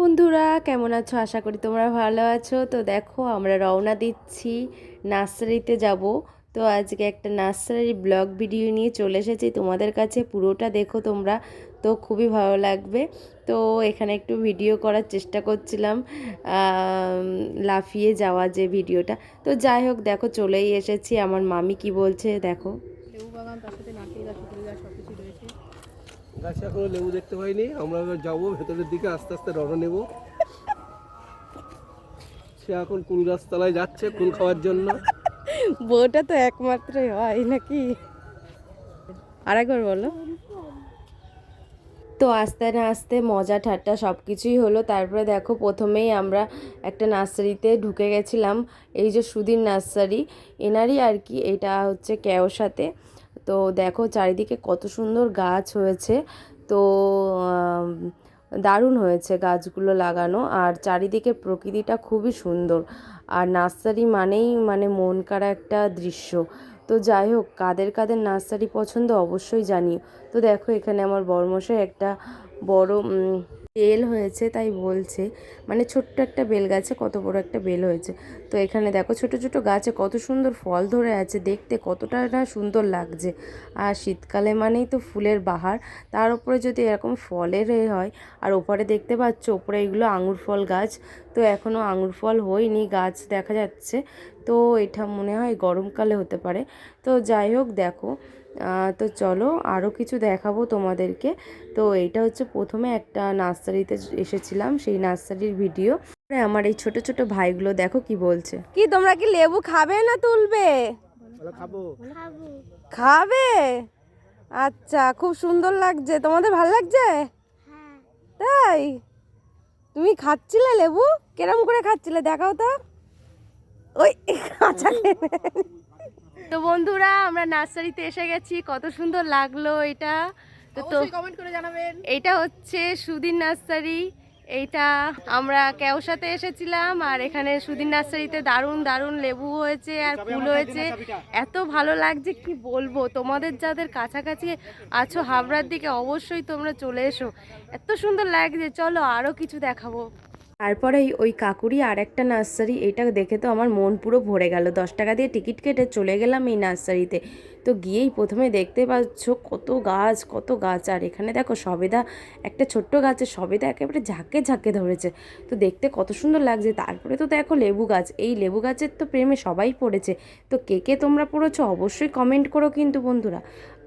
বন্ধুরা, কেমন আছো? আশা করি তোমরা ভালো আছো। তো দেখো, আমরা রওনা দিচ্ছি, নার্সারিতে যাব। তো আজকে একটা নার্সারি ব্লগ ভিডিও নিয়ে চলে এসেছি তোমাদের কাছে, পুরোটা দেখো তোমরা, তো খুবই ভালো লাগবে। তো এখানে একটু ভিডিও করার চেষ্টা করছিলাম, লাফিয়ে যাওয়া যে ভিডিওটা। তো যাই হোক, দেখো চলেই এসেছি। আমার মামি কি বলছে দেখো। লেবু বাগান, তার সাথে নারকেল গাছ, সুপারি গাছ সবকিছু রয়েছে। গাছে এখনো লেবু দেখতে পাইনি। আমরা এবার যাবো ভেতরের দিকে, আস্তে আস্তে রওনা নেব। সে এখন কুল গাছতলায় যাচ্ছে কুল খাওয়ার জন্য। বউটা তো একমাত্রই হয় নাকি? আরেকবার বলো। তো আস্তে না আস্তে মজা ঠাট্টা সব কিছুই হলো। তারপরে দেখো, প্রথমেই আমরা একটা নার্সারিতে ঢুকে গেছিলাম, এই যে সুধীর নার্সারি, এনারই আর কি। এটা হচ্ছে কেওসাতে। তো দেখো চারিদিকে কত সুন্দর গাছ হয়েছে। তো দারুণ হয়েছে গাছগুলো লাগানো, আর চারিদিকে প্রকৃতিটা খুবই সুন্দর। আর নার্সারি মানেই মানে মন কাড়া একটা দৃশ্য। তো যাই হোক, কাদের কাদের নার্সারি পছন্দ অবশ্যই জানিও। তো দেখো, এখানে আমার বড়মশাই একটা বড় বেল হয়েছে তাই বলছে, মানে ছোট্ট একটা বেল গাছে কত বড় একটা বেল হয়েছে। তো এখানে দেখো ছোট ছোট গাছে কত সুন্দর ফল ধরে আছে, দেখতে কতটা না সুন্দর লাগছে। আর শীতকালে মানেই তো ফুলের বাহার, তার উপরে যদি এরকম ফলের হয়। আর ওপরে দেখতে পাচ্ছ, ওপরে এগুলো আঙুর ফল গাছ। তো এখনও আঙুর ফল হয়নি, গাছ দেখা যাচ্ছে। তো এটা মনে হয় গরমকালে হতে পারে। তো যাই হোক দেখো, তো চলো আরও কিছু দেখাবো তোমাদেরকে। তো এইটা হচ্ছে প্রথমে একটা নার্সারিতে এসেছিলাম, সেই নার্সারির ভিডিও। আমার এই ছোট ছোট ভাইগুলো দেখো কি বলছে। কি তোমরা কি লেবু খাবে না তুলবে? খাবো। খাবে? আচ্ছা, খুব সুন্দর লাগছে। তোমাদের ভালো লাগছে? তাই? তুমি খাচ্ছিলে লেবু? কেরম করে খাচ্ছিলে দেখাও তো। ওই কাঁচা তো বন্ধুরা, আমরা নার্সারিতে এসে গেছি, কত সুন্দর লাগলো এটা। তো অবশ্যই কমেন্ট করে জানাবেন। এইটা হচ্ছে সুধীর নার্সারি। এইটা আমরা কেওসাতে এসেছিলাম, আর এখানে সুধীর নার্সারিতে দারুণ দারুণ লেবু হয়েছে আর ফুল হয়েছে। এত ভালো লাগছে কি বলবো। তোমাদের যাদের কাছাকাছি আছো হাবড়ার দিকে, অবশ্যই তোমরা চলে এসো, এত সুন্দর লাগছে। চলো আরও কিছু দেখাবো। তারপরে ওই কাকুরি আর একটা নার্সারি, এটা দেখে তো আমার মন পুরো ভরে গেল। 10 টাকা দিয়ে টিকিট কেটে চলে গেলাম এই নার্সারিতে। তো গিয়েই প্রথমে দেখতে পাচ্ছ কত গাছ কত গাছ। আর এখানে দেখো সবেদা, একটা ছোট্ট গাছে সবেদা একেবারে ঝাঁকে ঝাঁকে ধরেছে। তো দেখতে কত সুন্দর লাগছে। তারপরে তো দেখো লেবু গাছ, এই লেবু গাছের তো প্রেমে সবাই পড়েছে। তো কে কে তোমরা পড়েছো অবশ্যই কমেন্ট করো কিন্তু বন্ধুরা।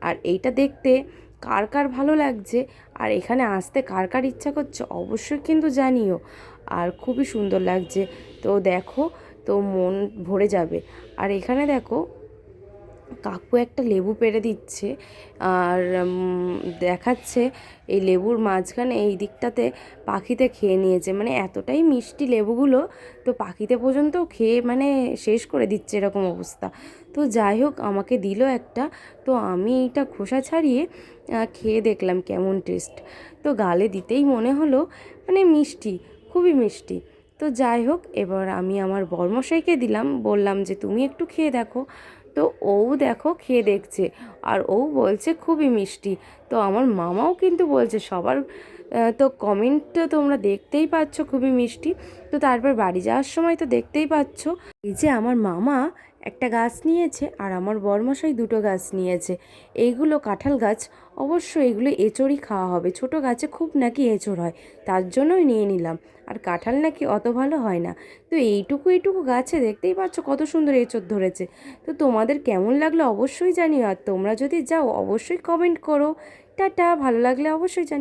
আর এইটা দেখতে কার কার ভালো লাগছে, আর এখানে আসতে কার কার ইচ্ছা করছে অবশ্যই কিন্তু জানিও। আর খুবই সুন্দর লাগছে। তো দেখো, তো মন ভরে যাবে। আর এখানে দেখো কাকু একটা লেবু পেড়ে দিচ্ছে, আর দেখাচ্ছে এই লেবুর মাঝখানে এই দিকটাতে পাখিতে খেয়ে নিয়েছে, মানে এতটাই মিষ্টি লেবুগুলো। তো পাখিতে পর্যন্ত খেয়ে মানে শেষ করে দিচ্ছে এরকম অবস্থা। তো যাই হোক, আমাকে দিল একটা। তো আমি এইটা খোসা ছাড়িয়ে খেয়ে দেখলাম কেমন টেস্ট। তো গালে দিতেই মনে হলো মানে মিষ্টি, খুবই মিষ্টি। তো যাই হোক, এবার আমি আমার বরমশাইকে দিলাম, বললাম যে তুমি একটু খেয়ে দেখো। তো ও দেখো খেয়ে দেখছে, আর ও বলছে খুবই মিষ্টি। তো আমার মামাও কিন্তু বলছে, সবার তো কমেন্ট তো তোমরা দেখতেই পাচ্ছ খুবই মিষ্টি। তো তারপর বাড়ি যাওয়ার সময় তো দেখতেই পাচ্ছ, এই যে আমার মামা একটা গাছ নিয়েছে আর আমার বরমশাই দুটো গাছ নিয়েছে। এইগুলো কাঁঠাল গাছ, অবশ্য এগুলো এঁচড়ই খাওয়া হবে, ছোট গাছে খুব নাকি এঁচড় হয়, তার জন্যই নিয়ে নিলাম। আর কাঁঠাল নাকি অত ভালো হয় না। তো এইটুকু এইটুকু গাছে দেখতেই পাচ্ছ কত সুন্দর এঁচড় ধরেছে। তো তোমাদের কেমন লাগলো অবশ্যই জানিও, আর তোমরা যদি যাও অবশ্যই কমেন্ট করো। টাটা, ভালো লাগলে অবশ্যই জানিও।